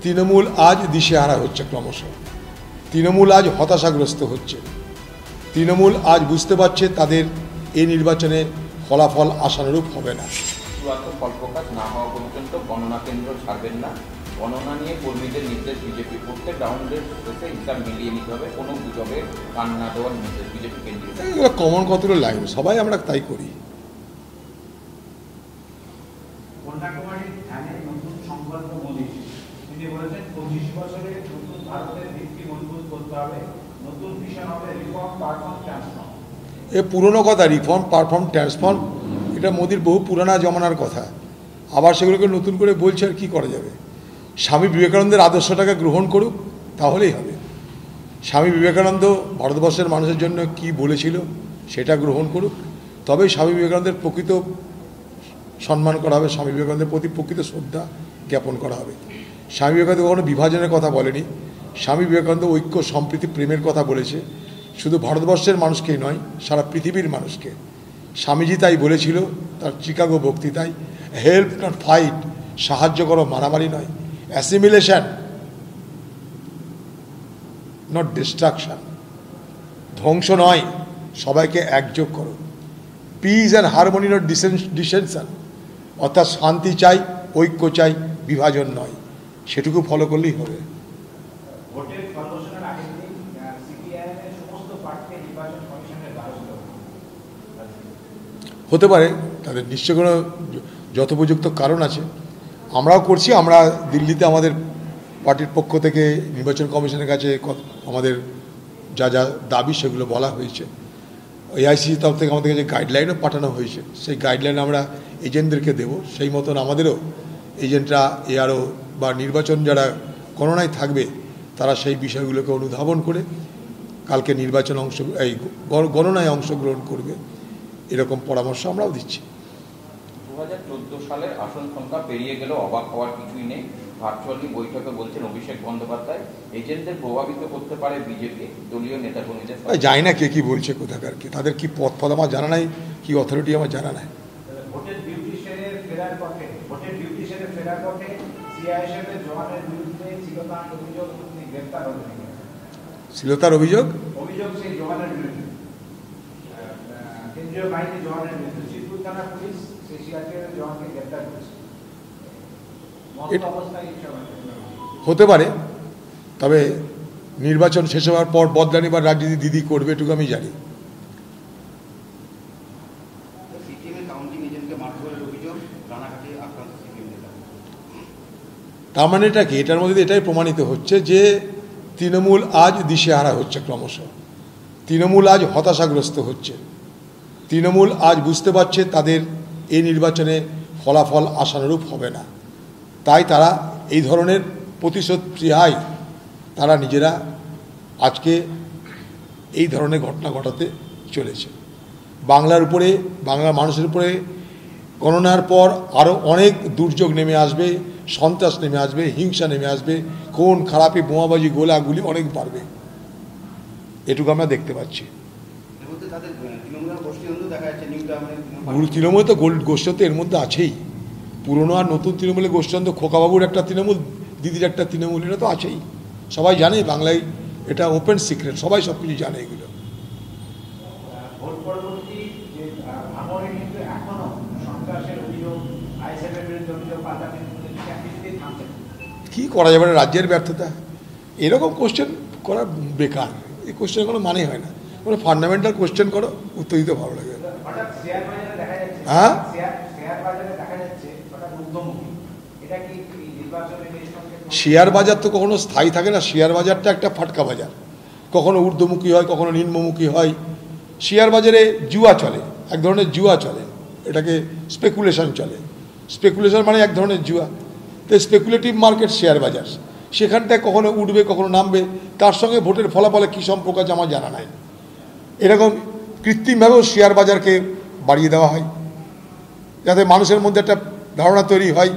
তৃণমূল আজ দিশেহারা হচ্ছে, ক্রমশ তৃণমূল আজ হতাশাগ্রস্ত হচ্ছে। তৃণমূল আজ বুঝতে পারছে তাদের এই নির্বাচনে ফলাফল আশানুরূপ হবে না। চূড়ান্ত ফল প্রকাশ না হওয়া পর্যন্ত গণনা কেন্দ্র ছাড়বেন না। গণনা নিয়ে কর্মীদের নির্দেশ বিজেপি। প্রত্যেক রাউন্ডের শেষে হিসাব মিলিয়ে নিতে হবে, কোনো গুজবে কান না দেওয়ার নির্দেশ বিজেপি কেন্দ্রীয়। এগুলো কমন কতগুলো লাইন, সবাই আমরা তাই করি। কন্যাকুমারীর ধ্যানে নতুন সংকল্প মোদীর। তিনি বলেছেন 25 বছরে নতুন ভারতের ভিত্তি মজবুত করতে হবে, নতুন ভিশন হবে রিফর্ম পারফর্ম ট্রান্সফর্ম। এ পুরনো কথা, রিফর্ম পারফর্ম ট্রান্সফর্ম, এটা মোদির বহু পুরানা জমানার কথা। আবার সেগুলোকে নতুন করে বলছে, আর কী করা যাবে? স্বামী বিবেকানন্দের আদর্শটাকে গ্রহণ করুক, তাহলেই হবে। স্বামী বিবেকানন্দ ভারতবর্ষের মানুষের জন্য কি বলেছিল সেটা গ্রহণ করুক, তবেই স্বামী বিবেকানন্দের প্রকৃত সম্মান করা হবে, স্বামী বিবেকানন্দের প্রতি প্রকৃত শ্রদ্ধা জ্ঞাপন করা হবে। স্বামী বিবেকানন্দ কখনো বিভাজনের কথা বলেনি। স্বামী বিবেকানন্দ ঐক্য, সম্প্রীতি, প্রেমের কথা বলেছে, শুধু ভারতবর্ষের মানুষকেই নয়, সারা পৃথিবীর মানুষকে। স্বামীজি তাই বলেছিল তার চিকাগো বক্তৃতায়, হেল্প নট ফাইট, সাহায্য করো, মারামারি নয়। অ্যাসিমিলেশন নট ডিস্ট্রাকশন, ধ্বংস নয়, সবাইকে একযোগ করো। পিস অ্যান্ড হারমোনি নট ডিসেনশন, অর্থাৎ শান্তি চাই, ঐক্য চাই, বিভাজন নয়। সেটুকু ফলো করলেই হবে। ভোটের ফল ঘোষণার আগের দিন সিপিআইএমের সমস্ত প্রার্থী নির্বাচন কমিশনের দ্বারস্থ হতে পারে, তাদের নিশ্চয় কোনো যথোপযুক্ত কারণ আছে। আমরাও করছি। আমরা দিল্লিতে আমাদের পার্টির পক্ষ থেকে নির্বাচন কমিশনের কাছে আমাদের যা যা দাবি সেগুলো বলা হয়েছে। এআইসিসি তরফ থেকে আমাদের কাছে গাইডলাইনও পাঠানো হয়েছে। সেই গাইডলাইন আমরা এজেন্টদেরকে দেব। সেই মতন আমাদেরও এজেন্টরা এআরও বা নির্বাচন যারা গণনায় থাকবে তারা সেই বিষয়গুলোকে অনুধাবন করে কালকে নির্বাচন গণনায় অংশগ্রহণ করবে, এরকম পরামর্শ আমরাও দিচ্ছি। 2014 সালের আসন সংখ্যা পেরিয়ে গেল, অবাক হওয়ার কিছুই নেই। ভার্চুয়ালি বৈঠকে বলছেন অভিষেক বন্দ্যোপাধ্যায়, এজেন্টদের প্রভাবিত করতে পারে বিজেপি, দলীয় নেতাকর্মীদের। জানি না কে কি বলছে, কোথাকার কি, তাদের কি পদ আমার জানা নাই, কি অথরিটি আমার জানা নাই। ভোটের ডিউটি সেরে ফেরার পথে সিআইএসএফের জওয়ানের বিরুদ্ধে শ্লীলতাহানির অভিযোগ তিনি গ্রেফতার হলেন। শ্লীলতার অভিযোগ সেই জওয়ানের বিরুদ্ধে, কেন্দ্রীয় বাহিনীর জওয়ানের বিরুদ্ধে শ্রীপুর থানা পুলিশ সেই সিআইএসএফের জওয়ানকে গ্রেফতার করেছে। হতে পারে, তবে নির্বাচন শেষ হওয়ার পর বদলানি বা রাজনীতি দিদি করবে, এটুকু আমি জানি। তার মানে এটা কি? এটার মধ্যে এটাই প্রমাণিত হচ্ছে যে তৃণমূল আজ দিশেহারা হচ্ছে, ক্রমশ তৃণমূল আজ হতাশাগ্রস্ত হচ্ছে। তৃণমূল আজ বুঝতে পারছে তাদের এই নির্বাচনে ফলাফল আশানুরূপ হবে না। তাই তারা এই ধরনের প্রতিশোধ প্রিয়ায় তারা নিজেরা আজকে এই ধরনের ঘটনা ঘটাতে চলেছে। বাংলার উপরে, বাংলার মানুষের উপরে গণনার পর আরও অনেক দুর্যোগ নেমে আসবে, সন্ত্রাস নেমে আসবে, হিংসা নেমে আসবে, খুন খারাপি, বোমাবাজি, গোলাগুলি অনেক বাড়বে। এটুকু আমরা দেখতে পাচ্ছি। তৃণমূল তো গোষ্ঠী এর মধ্যে আছেই, পুরনো আর নতুন তৃণমূলের গোষ্ঠী। খোকাবাবুর একটা তৃণমূল, দিদির একটা তৃণমূল, এটা তো আছেই, সবাই জানে। বাংলায় এটা ওপেন সিক্রেট, সবাই সব কিছু জানে এগুলো। কি করা যাবে? রাজ্যের ব্যর্থতা, এরকম কোশ্চেন করা বেকার। এই কোশ্চেন কোনো মানে হয় না। কোনো ফান্ডামেন্টাল কোশ্চেন করো, উত্তর দিতে ভালো লাগে। হ্যাঁ, শেয়ার বাজার তো কখনো স্থায়ী থাকে না। শেয়ার বাজারটা একটা ফাটকা বাজার, কখনো ঊর্ধ্বমুখী হয়, কখনো নিম্নমুখী হয়। শেয়ার বাজারে জুয়া চলে, এক ধরনের জুয়া চলে, এটাকে স্পেকুলেশন চলে। স্পেকুলেশন মানে এক ধরনের জুয়া। তো স্পেকুলেটিভ মার্কেট শেয়ার বাজার, সেখানটায় কখনো উঠবে, কখনো নামবে। তার সঙ্গে ভোটের ফলাফলে কী সম্পর্ক আছে আমার জানা নাই। এরকম কৃত্রিমভাবেও শেয়ার বাজারকে বাড়িয়ে দেওয়া হয়, যাতে মানুষের মধ্যে একটা ধারণা তৈরি হয়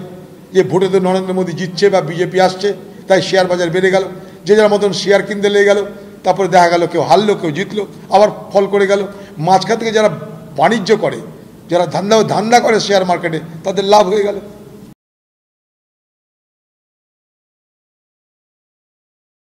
যে ভোটে তো নরেন্দ্র মোদী জিতছে বা বিজেপি আসছে, তাই শেয়ার বাজার বেড়ে গেল। যে যার মতন শেয়ার কিনতে লেগে গেল, তারপরে দেখা গেল কেউ হারলো, কেউ জিতলো, আবার ফল করে গেল। মাঝখান থেকে যারা বাণিজ্য করে, যারা ধান্দা করে শেয়ার মার্কেটে, তাদের লাভ হয়ে গেল।